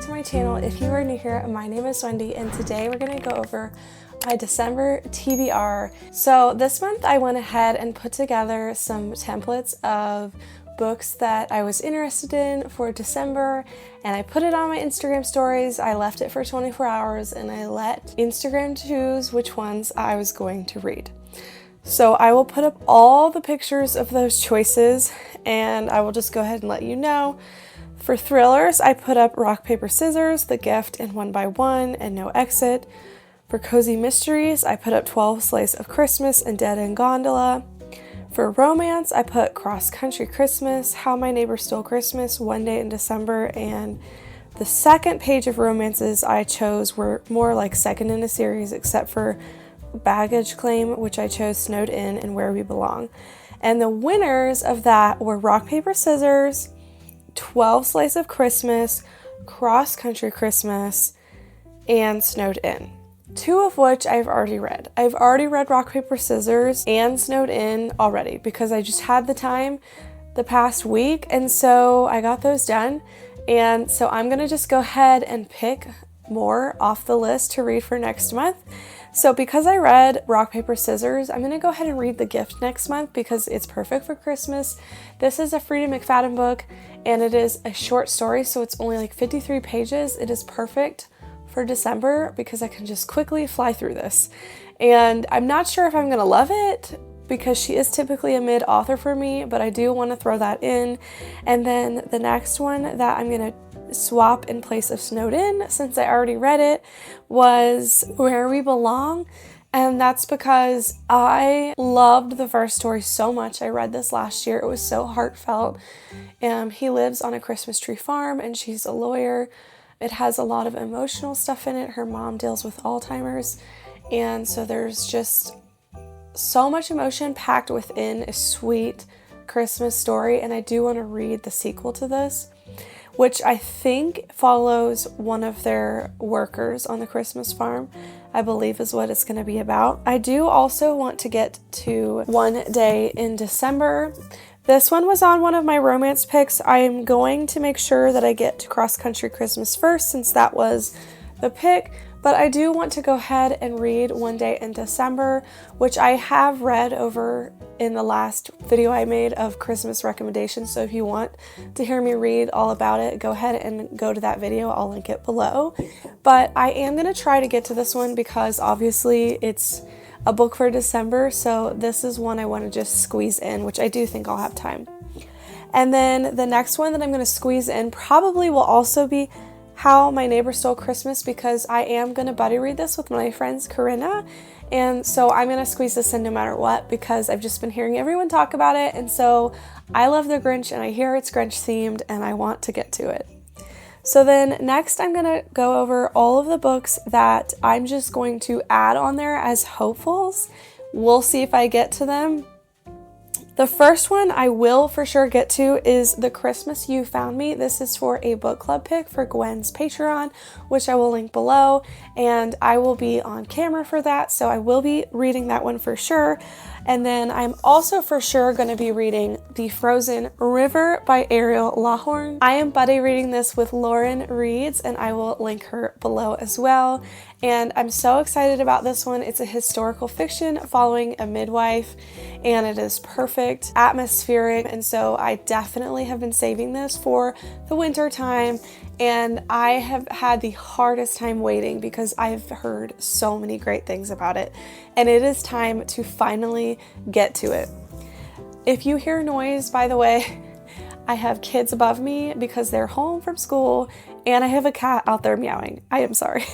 back to my channel. If you are new here, my name is Wendy, and today we're going to go over my December TBR. So this month I went ahead and put together some templates of books that I was interested in for December, and I put it on my Instagram stories. I left it for 24 hours and I let Instagram choose which ones I was going to read. So I will put up all the pictures of those choices and I will just go ahead and let you know. For thrillers, I put up Rock, Paper, Scissors, The Gift, and One by One, and No Exit. For cozy mysteries, I put up 12 Slices of Christmas and Dead End Gondola. For romance, I put Cross Country Christmas, How My Neighbor Stole Christmas, One Day in December, and the second page of romances I chose were more like second in a series, except for Baggage Claim, which I chose Snowed In and Where We Belong. And the winners of that were Rock, Paper, Scissors, 12 Slices of Christmas, Cross Country Christmas, and Snowed In. Two of which I've already read. I've already read Rock, Paper, Scissors and Snowed In already because I just had the time the past week, and so I got those done. And so I'm gonna just go ahead and pick more off the list to read for next month. So because I read Rock, Paper, Scissors, I'm going to go ahead and read The Gift next month because it's perfect for Christmas. This is a Frida McFadden book and it is a short story, so it's only like 53 pages. It is perfect for December because I can just quickly fly through this. And I'm not sure if I'm going to love it because she is typically a mid-author for me, but I do want to throw that in. And then the next one that I'm going to swap in place of Snowed In, since I already read it, was Where We Belong. And that's because I loved the first story so much. I read this last year. It was so heartfelt. He lives on a Christmas tree farm and she's a lawyer. It has a lot of emotional stuff in it. Her mom deals with Alzheimer's. And so there's just so much emotion packed within a sweet Christmas story. And I do want to read the sequel to this, which I think follows one of their workers on the Christmas farm, I believe is what it's going to be about. I do also want to get to One Day in December. This one was on one of my romance picks. I am going to make sure that I get to Cross Country Christmas first since that was the pick, but I do want to go ahead and read One Day in December, which I have read over in the last video I made of Christmas recommendations. So if you want to hear me read all about it, go ahead and go to that video. I'll link it below. But I am going to try to get to this one because obviously it's a book for December. So this is one I want to just squeeze in, which I do think I'll have time. And then the next one that I'm going to squeeze in probably will also be How My Neighbor Stole Christmas, because I am going to buddy read this with my friends Corinna, and so I'm going to squeeze this in no matter what because I've just been hearing everyone talk about it, and so I love the Grinch and I hear it's Grinch themed and I want to get to it. So then next I'm going to go over all of the books that I'm just going to add on there as hopefuls. We'll see if I get to them. The first one I will for sure get to is The Christmas You Found Me. This is for a book club pick for Gwen's Patreon, which I will link below, and I will be on camera for that, so I will be reading that one for sure. And then I'm also for sure going to be reading The Frozen River by Ariel Lawhorn. I am buddy reading this with Lauren Reeds, and I will link her below as well. And I'm so excited about this one. It's a historical fiction following a midwife, and it is perfect, atmospheric, and so I definitely have been saving this for the winter time, and I have had the hardest time waiting because I've heard so many great things about it, and it is time to finally get to it. If you hear noise, by the way, I have kids above me because they're home from school, and I have a cat out there meowing. I am sorry.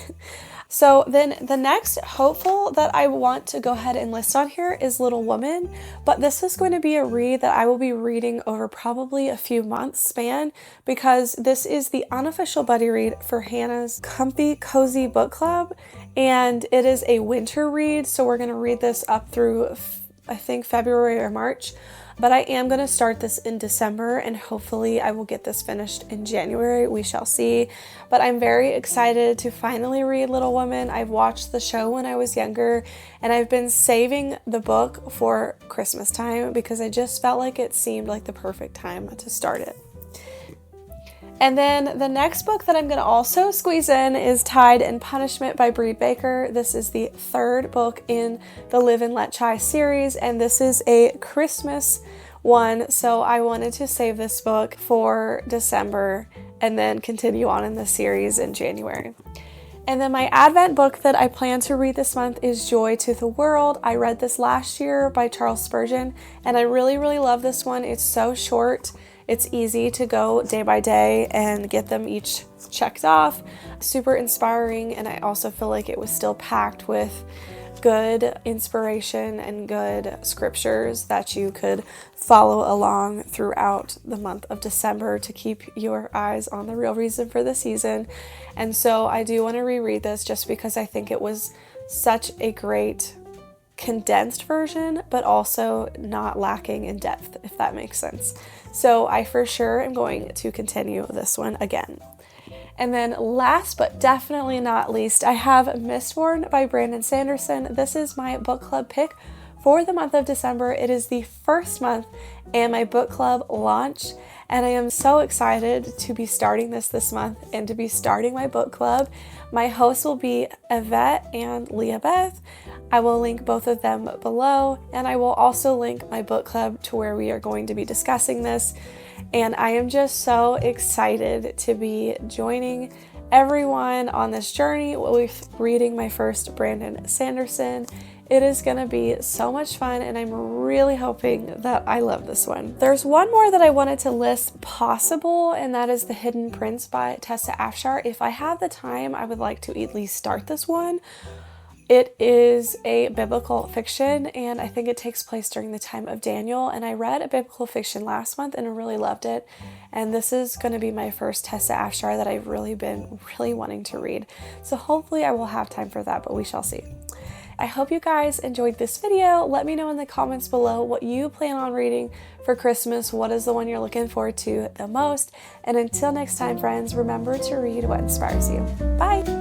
So then the next hopeful that I want to go ahead and list on here is Little Woman, but this is going to be a read that I will be reading over probably a few months span because this is the unofficial buddy read for Hannah's Comfy Cozy Book Club, and it is a winter read, so we're going to read this up through I think February or March. But I am going to start this in December and hopefully I will get this finished in January. We shall see. But I'm very excited to finally read Little Woman. I've watched the show when I was younger and I've been saving the book for Christmas time because I just felt like it seemed like the perfect time to start it. And then the next book that I'm going to also squeeze in is Tide and Punishment by Breed Baker. This is the third book in the Live and Let Chai series, and this is a Christmas one, so I wanted to save this book for December and then continue on in the series in January. And then my Advent book that I plan to read this month is Joy to the World. I read this last year by Charles Spurgeon, and I really, really love this one. It's so short. It's easy to go day by day and get them each checked off. Super inspiring, and I also feel like it was still packed with good inspiration and good scriptures that you could follow along throughout the month of December to keep your eyes on the real reason for the season. And so I do want to reread this just because I think it was such a great condensed version, but also not lacking in depth, if that makes sense. So I for sure am going to continue this one again. And then last but definitely not least, I have Mistborn by Brandon Sanderson. This is my book club pick for the month of December. It is the first month and my book club launch, and I am so excited to be starting this month and to be starting my book club. My hosts will be Yvette and Leah Beth. I will link both of them below, and I will also link my book club to where we are going to be discussing this. And I am just so excited to be joining everyone on this journey with reading my first Brandon Sanderson. It is going to be so much fun, and I'm really hoping that I love this one. There's one more that I wanted to list possible, and that is The Hidden Prince by Tessa Afshar. If I have the time, I would like to at least start this one. It is a biblical fiction, and I think it takes place during the time of Daniel, and I read a biblical fiction last month and I really loved it, and this is going to be my first Tessa Afshar that I've really been wanting to read. So hopefully I will have time for that, but we shall see. I hope you guys enjoyed this video. Let me know in the comments below what you plan on reading for Christmas. What is the one you're looking forward to the most? And until next time, friends, remember to read what inspires you. Bye!